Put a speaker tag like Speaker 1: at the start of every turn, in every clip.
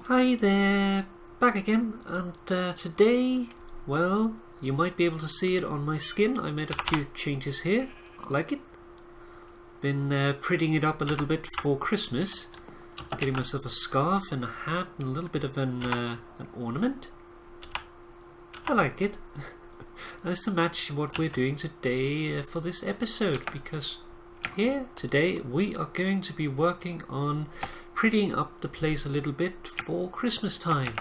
Speaker 1: Hi there, back again, and today, well, you might be able to see it on my skin. I made a few changes here, like it. Been prettying it up a little bit for Christmas, getting myself a scarf and a hat and a little bit of an ornament. I like it. Nice to match what we're doing today for this episode, because here today we are going to be working on prettying up the place a little bit for Christmas time.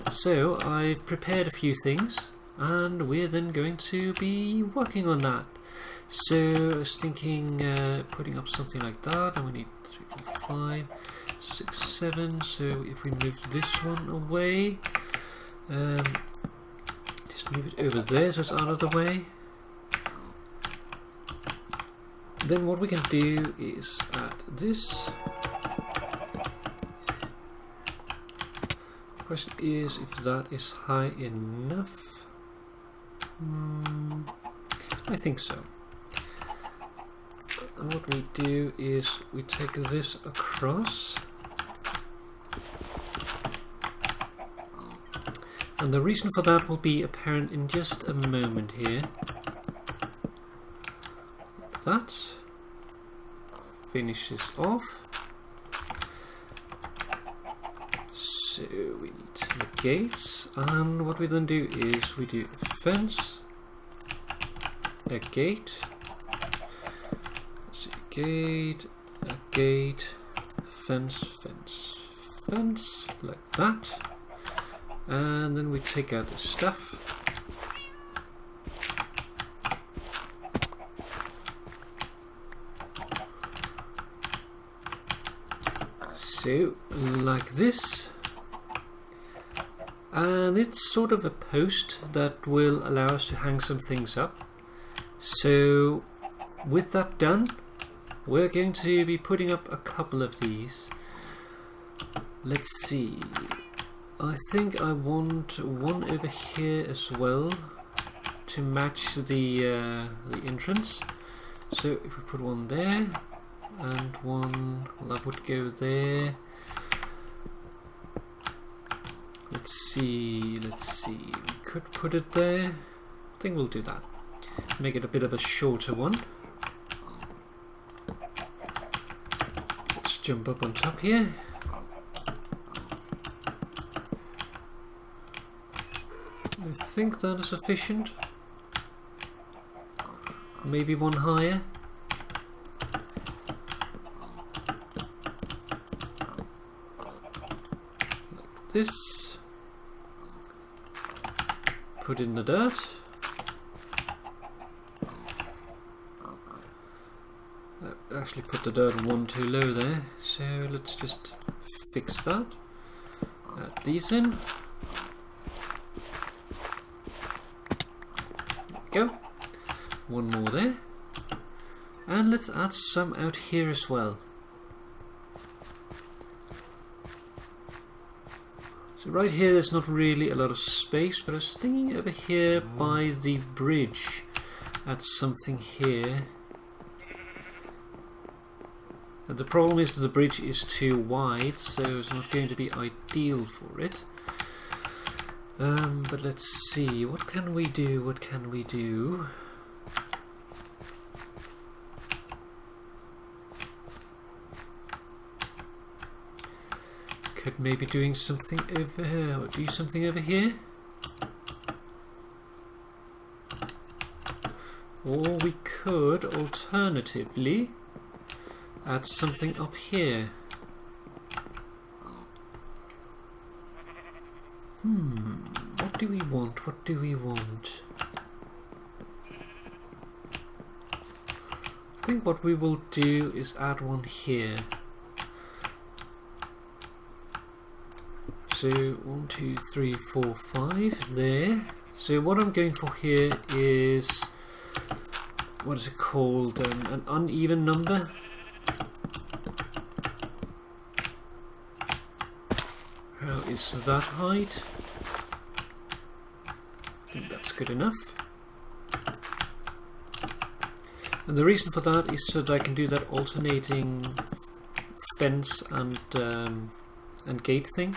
Speaker 1: So I've prepared a few things and we're then going to be working on that. So I was thinking putting up something like that, and we need 3, 4, 5, 6, 7. So if we move this one away, just move it over there so it's out of the way. Then what we can do is add this. The question is if that is high enough. I think so. And what we do is we take this across. And the reason for that will be apparent in just a moment here. That finishes off. So we need the gates, and what we then do is we do a fence, a gate, let's see, a gate, fence, fence, fence, like that, and then we take out the stuff. So, like this, and it's sort of a post that will allow us to hang some things up. So with that done, we're going to be putting up a couple of these. Let's see, I think I want one over here as well to match the entrance. So if we put one there and one, well, that would go there. Let's see, we could put it there. I think we'll do that. Make it a bit of a shorter one. Let's jump up on top here. I think that is sufficient. Maybe one higher. Like this. Put in the dirt. Actually put the dirt one too low there, so let's just fix that. Add these in. There we go. One more there. And let's add some out here as well. So right here there's not really a lot of space, but I was thinking over here by the bridge, add something here. And the problem is that the bridge is too wide, so it's not going to be ideal for it. But let's see, what can we do, what can we do? Could maybe doing something over here, or do something over here, or we could alternatively add something up here. What do we want? What do we want? I think what we will do is add one here. So 1, 2, 3, 4, 5 there. So what I'm going for here is, what is it called? An uneven number. How is that height? I think that's good enough. And the reason for that is so that I can do that alternating fence and gate thing.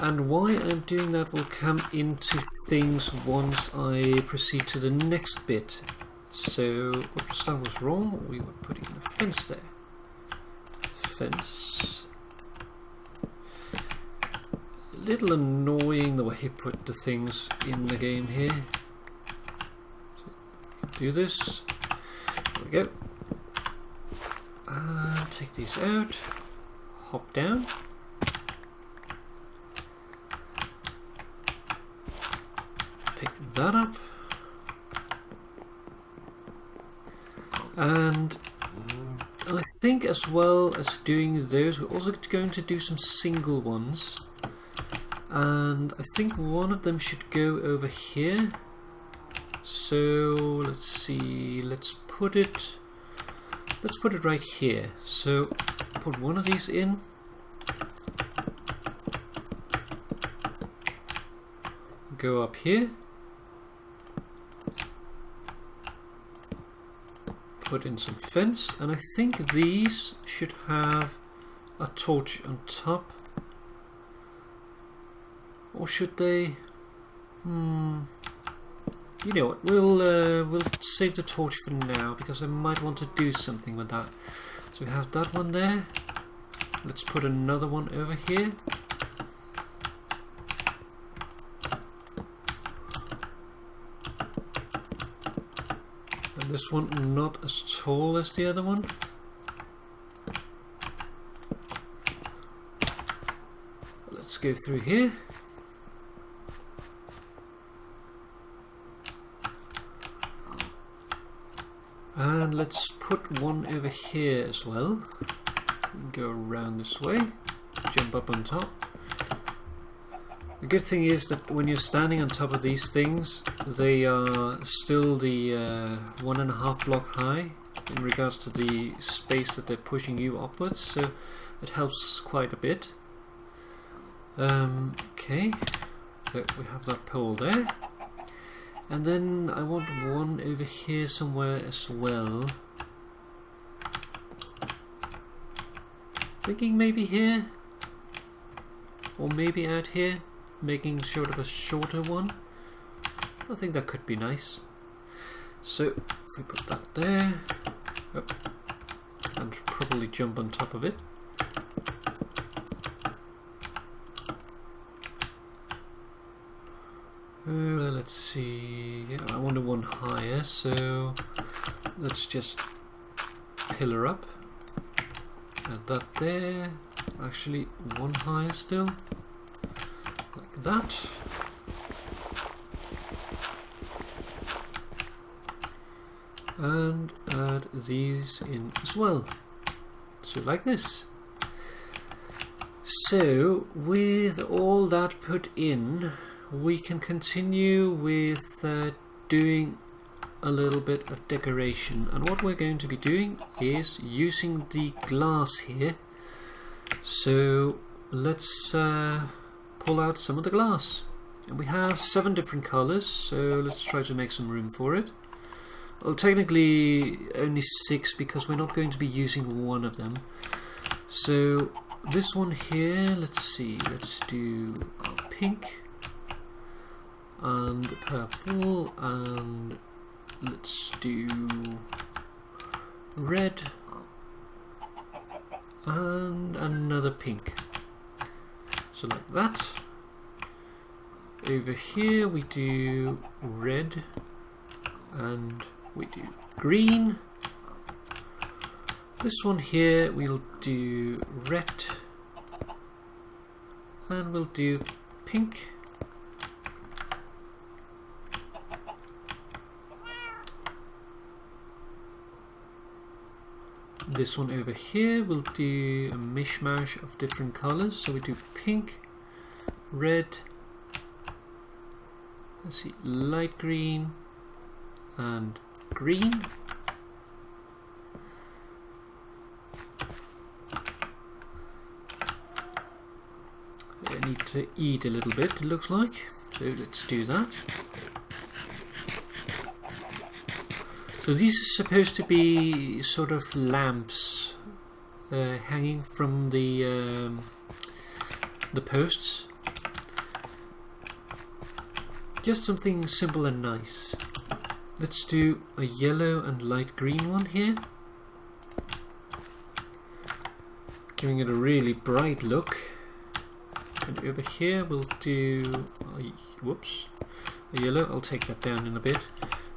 Speaker 1: And why I'm doing that will come into things once I proceed to the next bit. So, oops, that was wrong. We were putting a fence there. Fence. A little annoying the way he put the things in the game here. So, do this. There we go. Take these out. Hop down. Pick that up. And I think as well as doing those, we're also going to do some single ones. And I think one of them should go over here. So let's see, let's put it right here. So put one of these in. Go up here. Put in some fence, and I think these should have a torch on top. Or should they? You know what? We'll save the torch for now because I might want to do something with that. So we have that one there. Let's put another one over here. And this one not as tall as the other one. Let's go through here. And let's put one over here as well. Go around this way, jump up on top. The good thing is that when you're standing on top of these things, they are still the 1.5 block high in regards to the space that they're pushing you upwards, so it helps quite a bit. Okay, so we have that pole there. And then I want one over here somewhere as well. Thinking maybe here, or maybe out here, making sort of a shorter one. I think that could be nice. So if we put that there, and probably jump on top of it. Let's see, yeah, I wanted one higher, so let's just pillar up. Add that there, actually one higher still, like that. And add these in as well, so like this. So with all that put in, we can continue with doing a little bit of decoration, and what we're going to be doing is using the glass here. So let's pull out some of the glass, and we have 7 different colors, so let's try to make some room for it. Well, technically only 6 because we're not going to be using one of them. So this one here, let's see, let's do pink and purple, and let's do red and another pink, so like that. Over here we do red and we do green. This one here we'll do red and we'll do pink. This one over here we'll do a mishmash of different colors, so we do pink, red, let's see, light green and green. I need to eat a little bit, it looks like, so let's do that. So these are supposed to be sort of lamps hanging from the posts, just something simple and nice. Let's do a yellow and light green one here, giving it a really bright look. And over here we'll do a yellow. I'll take that down in a bit.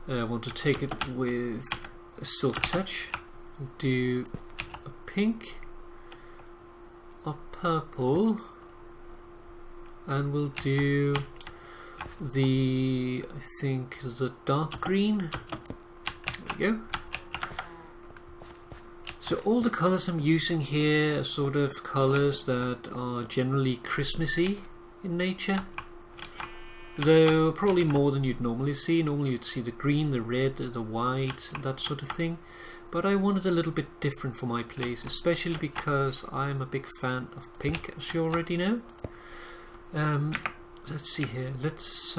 Speaker 1: I want to take it with a silk touch. We'll do a pink, a purple, and we'll do the, I think, the dark green. There we go. So all the colours I'm using here are sort of colours that are generally Christmassy in nature, though probably more than you'd normally see. Normally you'd see the green, the red, the white, that sort of thing, but I wanted a little bit different for my place, especially because I'm a big fan of pink, as you already know. Let's see here, let's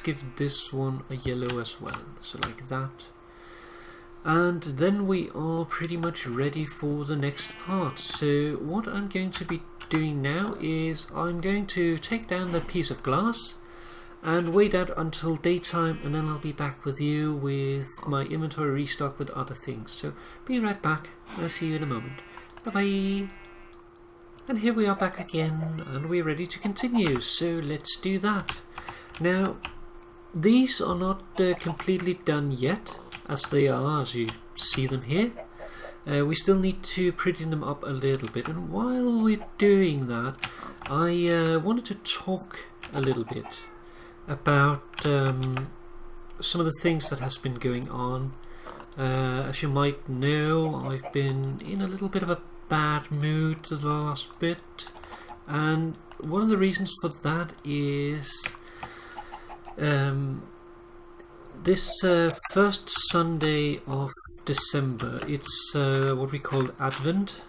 Speaker 1: give this one a yellow as well, so like that. And then we are pretty much ready for the next part. So what I'm going to be doing now is I'm going to take down that piece of glass and wait out until daytime, and then I'll be back with you with my inventory restock with other things. So be right back. I'll see you in a moment. Bye bye. And here we are back again, and we're ready to continue. So let's do that. Now these are not completely done yet, as they are, as you see them here. We still need to pretty them up a little bit, and while we're doing that, I wanted to talk a little bit about some of the things that has been going on. As you might know, I've been in a little bit of a bad mood the last bit, and one of the reasons for that is this first Sunday of December, it's what we call Advent,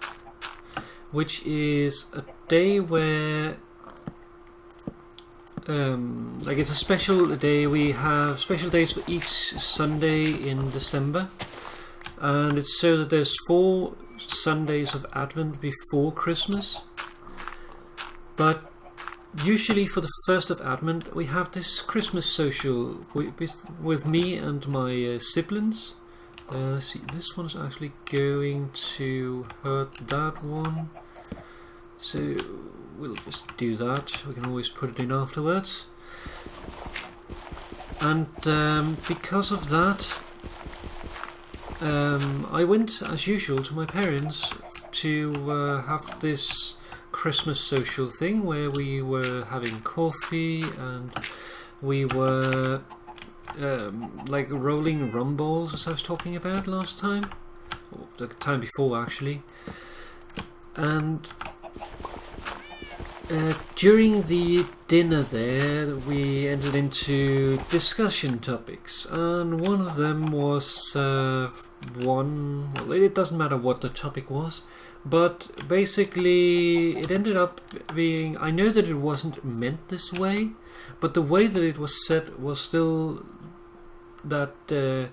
Speaker 1: which is a day where like it's a special day. We have special days for each Sunday in December, and it's so that there's 4 Sundays of Advent before Christmas. But usually for the first of Advent we have this Christmas social with me and my siblings. Let's see, this one's actually going to hurt that one, so we'll just do that. We can always put it in afterwards. And because of that, I went as usual to my parents to have this Christmas social thing where we were having coffee and we were like rolling rum balls, as I was talking about last time, or the time before actually. And during the dinner there we entered into discussion topics, and one of them was well, it doesn't matter what the topic was, but basically it ended up being, I know that it wasn't meant this way, but the way that it was said was still that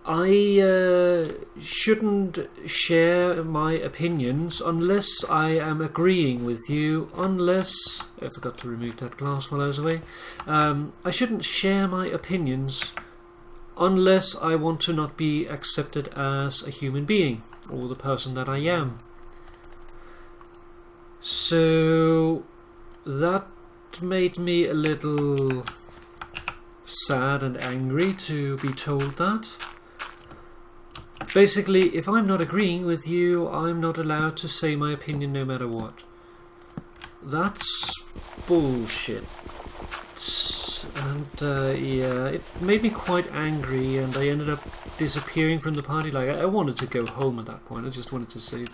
Speaker 1: I shouldn't share my opinions unless I am agreeing with you, unless, I forgot to remove that glass while I was away, I shouldn't share my opinions unless I want to not be accepted as a human being, or the person that I am. So that made me a little sad and angry to be told that. Basically, if I'm not agreeing with you, I'm not allowed to say my opinion no matter what. That's bullshit. And yeah, it made me quite angry, and I ended up disappearing from the party. Like, I wanted to go home at that point. I just wanted to say,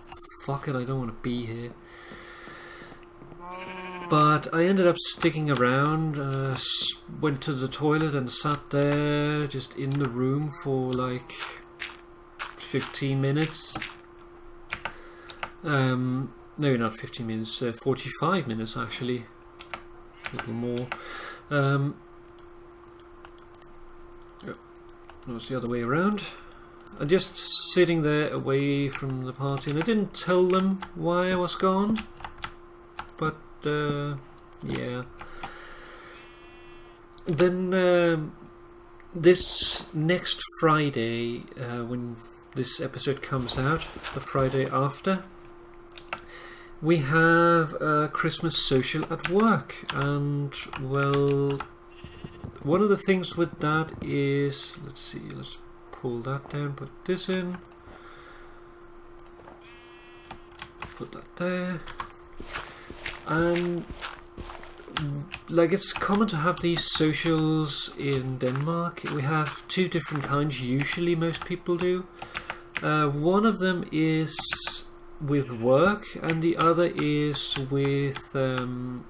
Speaker 1: fuck it, I don't want to be here. But I ended up sticking around, went to the toilet and sat there just in the room for like 15 minutes. No, not 15 minutes, 45 minutes actually. A little more. No, it was the other way around. I'm just sitting there away from the party, and I didn't tell them why I was gone. But yeah. then this next Friday, when this episode comes out, the Friday after, we have a Christmas social at work, and well, one of the things with that is, let's pull that down, put this in, put that there, and like, it's common to have these socials in Denmark. We have two different kinds, usually most people do. One of them is with work, and the other is with what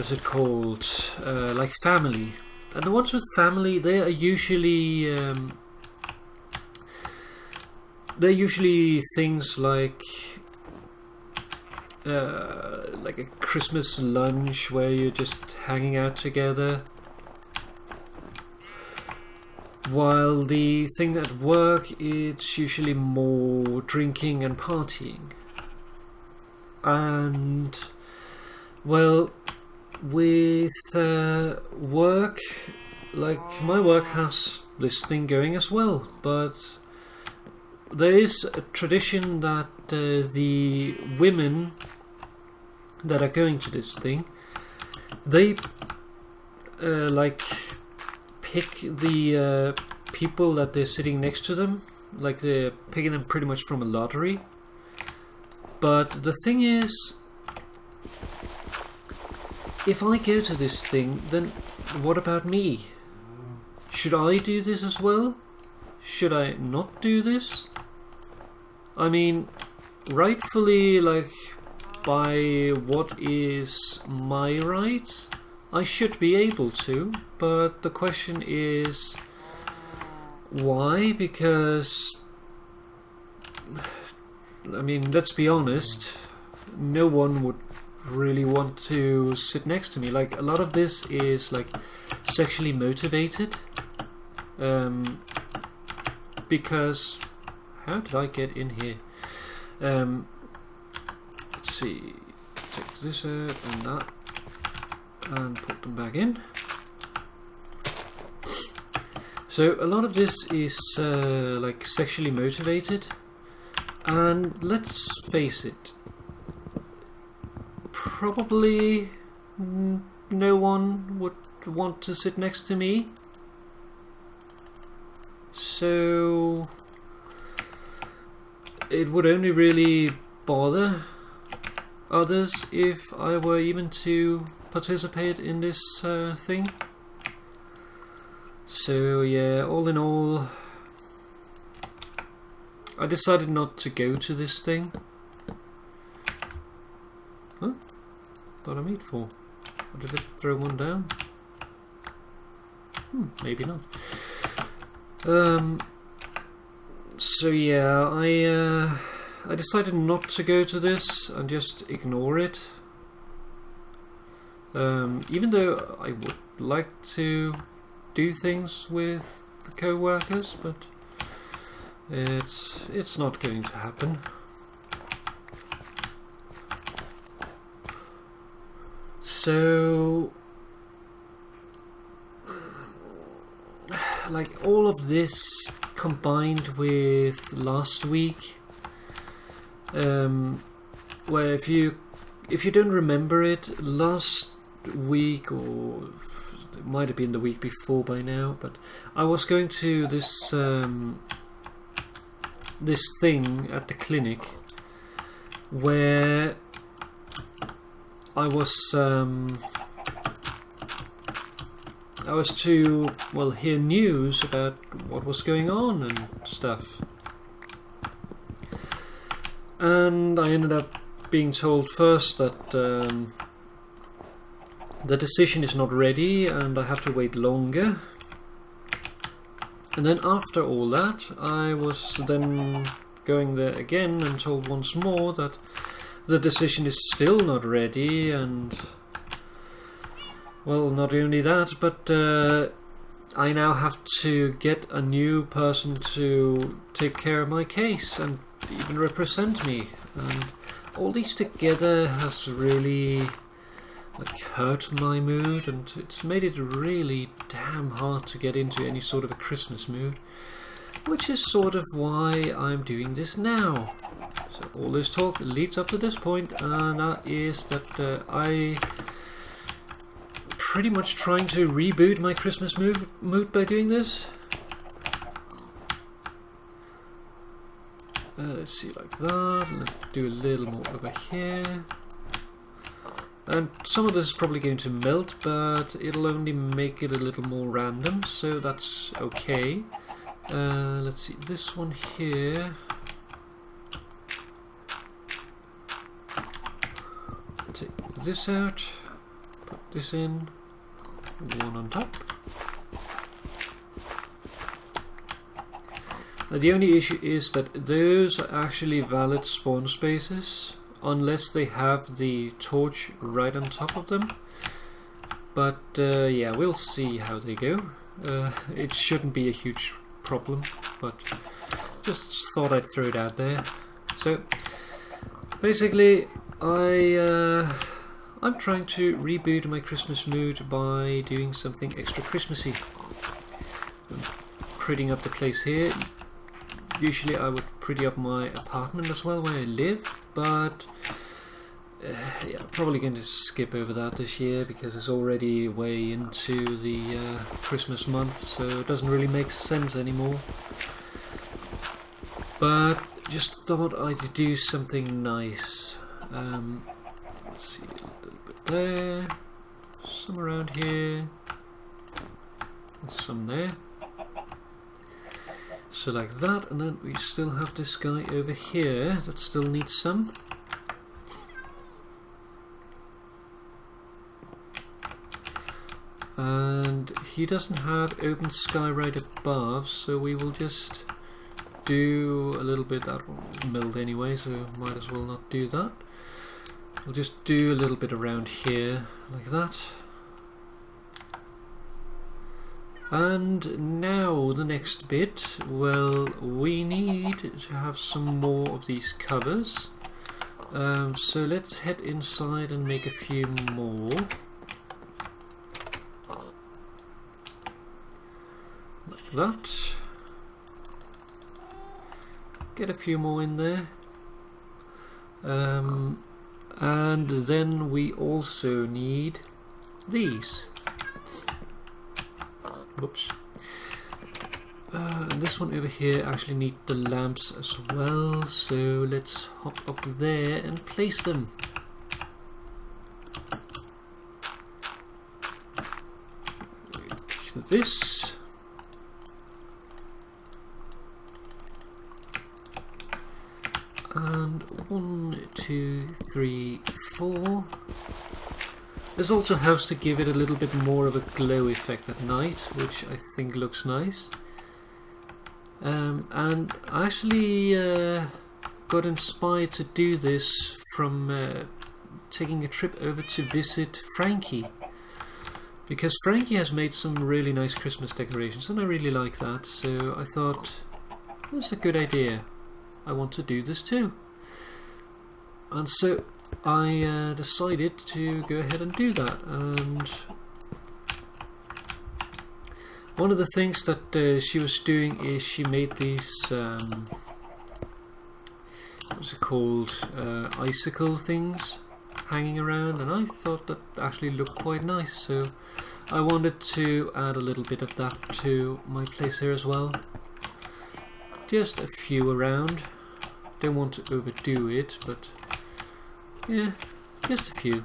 Speaker 1: is it called, like family. And the ones with family, they are usually things like a Christmas lunch where you're just hanging out together, while the thing at work, it's usually more drinking and partying. And well, with work, like, my work has this thing going as well, but there is a tradition that the women that are going to this thing, they like pick the people that they're sitting next to them, like they're picking them pretty much from a lottery. But the thing is, if I go to this thing, then what about me? Should I do this as well? Should I not do this? I mean, rightfully, like, by what is my right, I should be able to, but the question is, why? Because, I mean, let's be honest, no one would really want to sit next to me. Like, a lot of this is like sexually motivated, because how did I get in here? Let's see, take this out and that and put them back in. So a lot of this is like sexually motivated, and let's face it, probably no one would want to sit next to me. So it would only really bother others if I were even to participate in this thing. So yeah, all in all, I decided not to go to this thing. Huh? Thought I made 4. Or did it throw one down? Maybe not. So yeah, I decided not to go to this and just ignore it. Even though I would like to do things with the co-workers, but it's not going to happen. So, like, all of this combined with last week, where if you don't remember it, last week, or it might have been the week before by now, but I was going to this this thing at the clinic where I was to, well, hear news about what was going on and stuff. And I ended up being told first that the decision is not ready and I have to wait longer. And then after all that, I was then going there again and told once more that the decision is still not ready, and well, not only that, but I now have to get a new person to take care of my case and even represent me. And all these together has really hurt my mood, and it's made it really damn hard to get into any sort of a Christmas mood, which is sort of why I'm doing this now. So all this talk leads up to this point, and that is that I pretty much trying to reboot my Christmas mood by doing this. Let's see, like that. Let's do a little more over here. And some of this is probably going to melt, but it'll only make it a little more random, so that's okay. Let's see, this one here. Take this out, put this in, one on top. Now the only issue is that those are actually valid spawn spaces, unless they have the torch right on top of them. But yeah, we'll see how they go. It shouldn't be a huge problem, but just thought I'd throw it out there. So basically, I'm trying to reboot my Christmas mood by doing something extra Christmassy. I'm prettying up the place here. Usually I would pretty up my apartment as well where I live, but yeah, I'm probably going to skip over that this year because it's already way into the Christmas month, so it doesn't really make sense anymore. But just thought I'd do something nice. Let's see, a little bit there, some around here, and some there. So like that, and then we still have this guy over here that still needs some. And he doesn't have open sky right above, so we will just do a little bit. That one is milled anyway, so might as well not do that. We'll just do a little bit around here, like that. And now the next bit, well, we need to have some more of these covers. So let's head inside and make a few more. Like that. Get a few more in there. And then we also need these. Whoops. And this one over here actually needs the lamps as well, so let's hop up there and place them. This. And 1, 2, 3, 4. This also helps to give it a little bit more of a glow effect at night, which I think looks nice. And I actually got inspired to do this from taking a trip over to visit Frankie. Because Frankie has made some really nice Christmas decorations and I really like that, so I thought, that's a good idea. I want to do this too. And so I decided to go ahead and do that, and one of the things that she was doing is she made these what's it called, icicle things hanging around, and I thought that actually looked quite nice, so I wanted to add a little bit of that to my place here as well. Just a few around, don't want to overdo it, but yeah, just a few.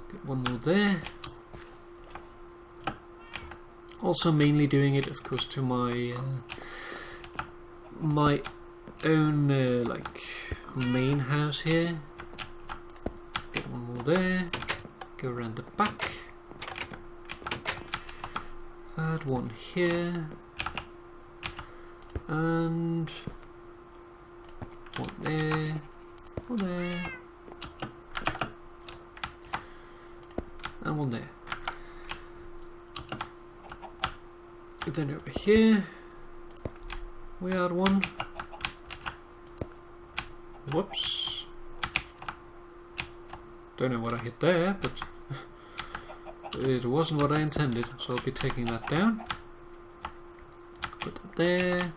Speaker 1: Get one more there. Also mainly doing it, of course, to my my own like main house here. Get one more there. Go around the back. Add one here. And one there. One there. And one there. And then over here we add one. Whoops. Don't know what I hit there, but it wasn't what I intended, so I'll be taking that down. Put that there.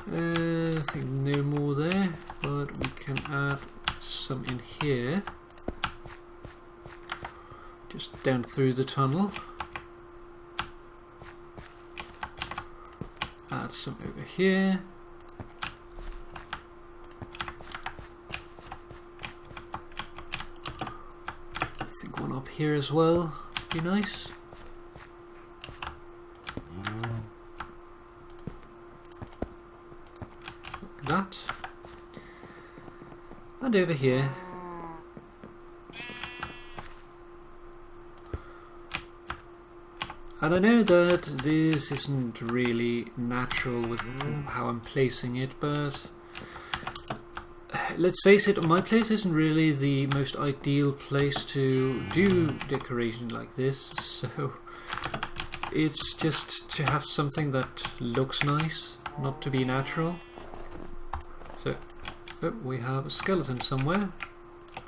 Speaker 1: I think no more there, but we can add some in here. Just down through the tunnel. Add some over here. I think one up here as well would be nice. Like that. And over here. And I know that this isn't really natural with how I'm placing it, but let's face it, my place isn't really the most ideal place to do decoration like this, so it's just to have something that looks nice, not to be natural. So, oh, we have a skeleton somewhere.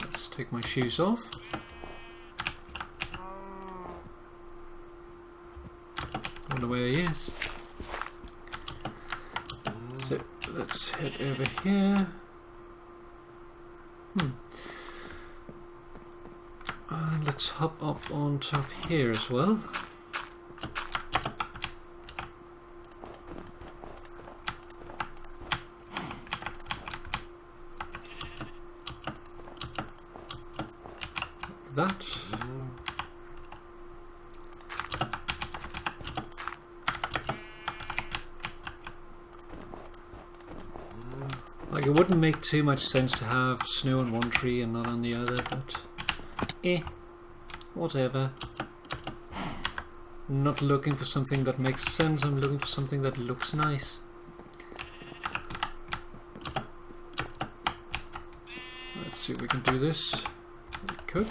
Speaker 1: Let's take my shoes off. Wonder where he is. So let's head over here. And let's hop up on top here as well. Like that. Like, it wouldn't make too much sense to have snow on one tree and not on the other, but whatever. I'm not looking for something that makes sense, I'm looking for something that looks nice. Let's see if we can do this. We could.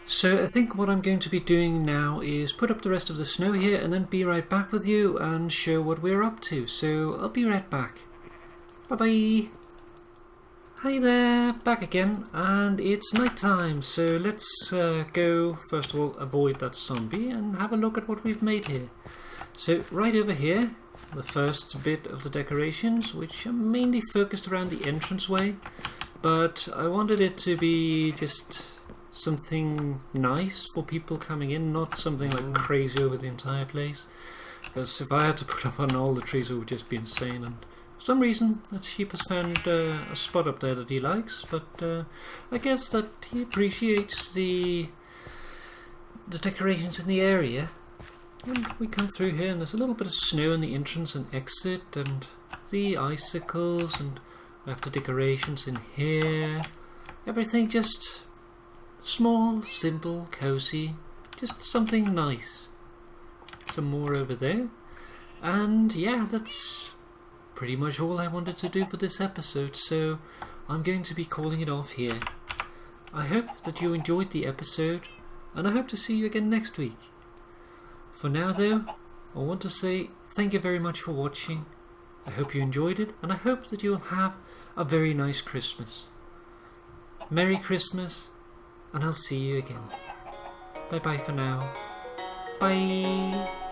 Speaker 1: So I think what I'm going to be doing now is put up the rest of the snow here and then be right back with you and show what we're up to. So I'll be right back. Bye bye. Hi there, back again, and it's night time. So let's go, first of all, avoid that zombie and have a look at what we've made here. So right over here, the first bit of the decorations, which are mainly focused around the entranceway, but I wanted it to be just something nice for people coming in, not something like crazy over the entire place, because if I had to put up on all the trees it would just be insane, and for some reason that sheep has found a spot up there that he likes, but I guess that he appreciates the decorations in the area. And we come through here and there's a little bit of snow in the entrance and exit, and the icicles, and we have the decorations in here. Everything just small, simple, cozy, just something nice. Some more over there. And yeah, that's pretty much all I wanted to do for this episode, so I'm going to be calling it off here. I hope that you enjoyed the episode, and I hope to see you again next week. For now though, I want to say thank you very much for watching. I hope you enjoyed it, and I hope that you'll have a very nice Christmas. Merry Christmas, and I'll see you again. Bye bye for now. Bye.